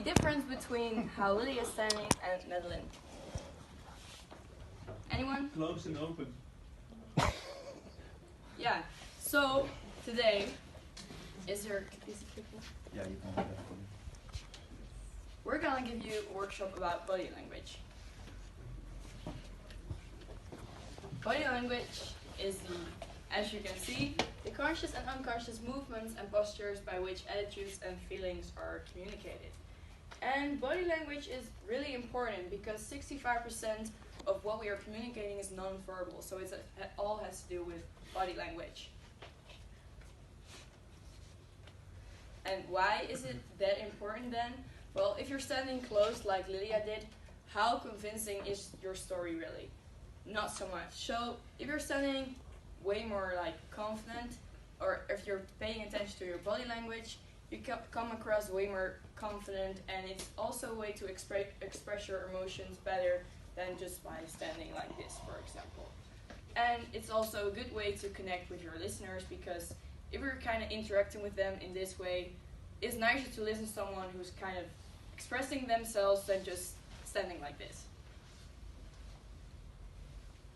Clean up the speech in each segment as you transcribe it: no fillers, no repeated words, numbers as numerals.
the difference between how Lily is standing and Madeline? Anyone? Closed and open. Yeah. So today, is there a piece of paper? Yeah, you can have that for me. We're gonna give you a workshop about body language. Body language is as you can see, the conscious and unconscious movements and postures by which attitudes and feelings are communicated. And body language is really important because 65% of what we are communicating is non-verbal, so it all has to do with body language. And why is it that important then? Well, if you're standing close like Lilia did, how convincing is your story really? Not so much. So if you're standing way more like confident, or if you're paying attention to your body language, you come across way more confident, and it's also a way to express your emotions better than just by standing like this, for example. And it's also a good way to connect with your listeners, because if you're kind of interacting with them in this way, it's nicer to listen to someone who's kind of expressing themselves than just standing like this.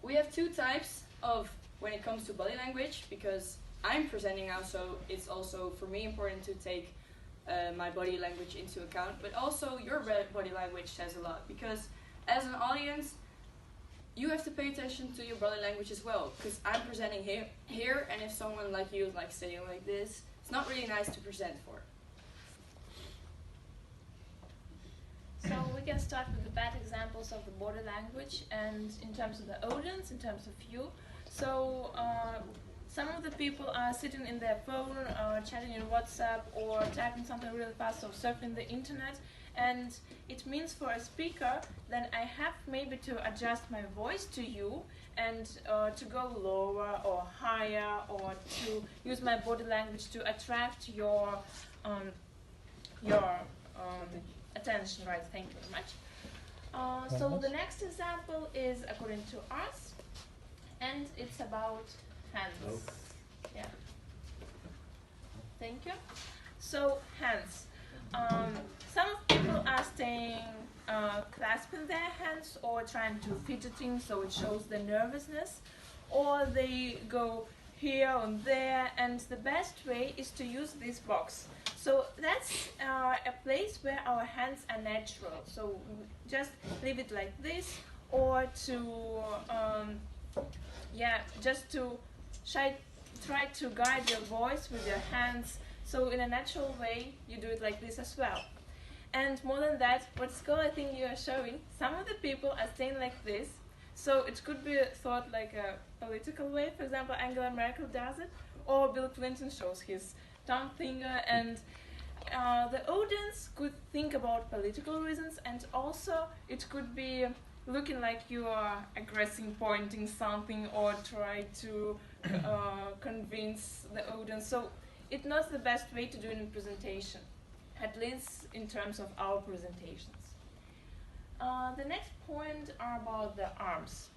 We have two types of when it comes to body language, because I'm presenting now, so it's also for me important to take my body language into account, but also your body language says a lot, because as an audience, you have to pay attention to your body language as well, because I'm presenting here, and if someone like you is like sitting like this, it's not really nice to present for. So we can start with the bad examples of the body language, and in terms of the audience, in terms of you. So some of the people are sitting in their phone, chatting in WhatsApp, or typing something really fast, or surfing the internet. And it means for a speaker, then I have maybe to adjust my voice to you, and to go lower or higher, or to use my body language to attract your attention. Right? Thank you very much. So the next example is according to us, and it's about hands. Oh. Yeah. Thank you. So hands. Some people are staying clasping their hands, or trying to fidgeting, so it shows the nervousness, or they go here and there, and the best way is to use this box. So that's a place where our hands are natural, so just leave it like this, or to just to try to guide your voice with your hands. So in a natural way, you do it like this as well. And more than that, what's cool, I think you are showing, some of the people are staying like this. So it could be thought like a political way. For example, Angela Merkel does it, or Bill Clinton shows his thumb finger. And the audience could think about political reasons, and also it could be looking like you are aggressing, pointing something, or try to convince the audience. So it's not the best way to do it in presentation, at least in terms of our presentations. The next point are about the arms.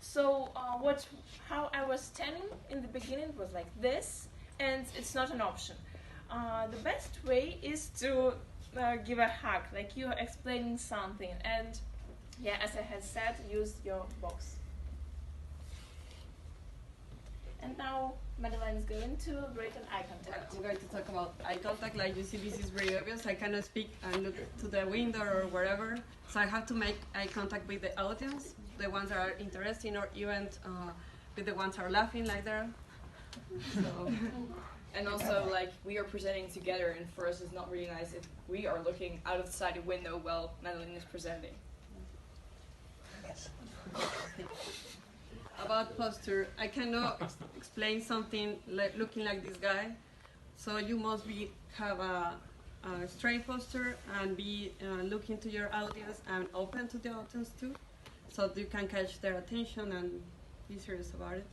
So how I was standing in the beginning was like this, and it's not an option. The best way is to give a hug, like you are explaining something, and yeah, as I had said, use your box. And now Madeline is going to break an eye contact. I'm going to talk about eye contact. Like you see, this is very obvious. I cannot speak and look to the window or wherever. So I have to make eye contact with the audience, the ones that are interesting, or even with the ones that are laughing like that. So. And also, like, we are presenting together, and for us it's not really nice if we are looking outside the window while Madeline is presenting. About posture, I cannot explain something like looking like this guy, so you must have a straight posture and be looking to your audience and open to the audience too, so you can catch their attention and be serious about it.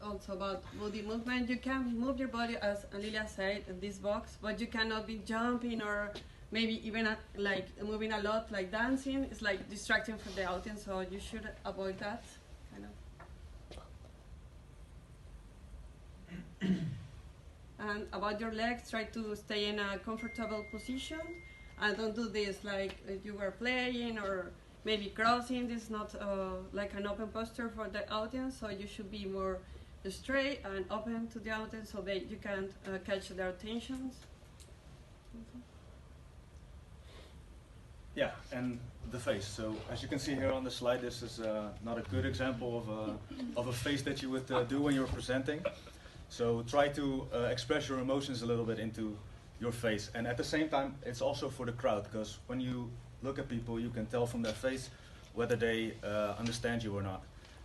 Also about body movement, you can move your body as Lilia said in this box, but you cannot be jumping or maybe even like moving a lot, like dancing. It's like distracting from the audience, so you should avoid that. And about your legs, try to stay in a comfortable position. And don't do this like if you were playing or maybe crossing. This is not like an open posture for the audience, so you should be more straight and open to the audience so that you can catch their attentions. Yeah, and the face. So as you can see here on the slide, this is not a good example of a face that you would do when you're presenting. So try to express your emotions a little bit into your face. And at the same time, it's also for the crowd, because when you look at people, you can tell from their face whether they understand you or not.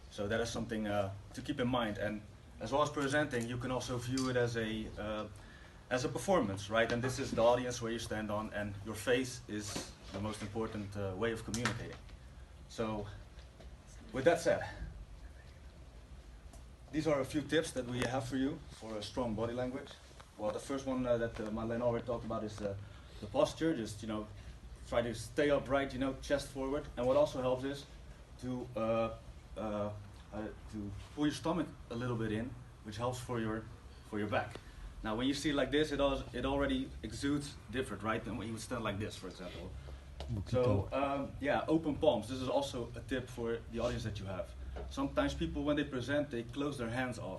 So that is something to keep in mind. And as well as presenting, you can also view it as a performance, right? And this is the audience where you stand on, and your face is the most important way of communicating. So with that said, these are a few tips that we have for you for a strong body language. Well, the first one that Madeleine already talked about is the posture. Just, you know, try to stay upright, you know, chest forward. And what also helps is to pull your stomach a little bit in, which helps for your back. Now, when you see it like this, it already exudes different, right, than when you would stand like this, for example. So, yeah, open palms. This is also a tip for the audience that you have. Sometimes people, when they present, they close their hands off.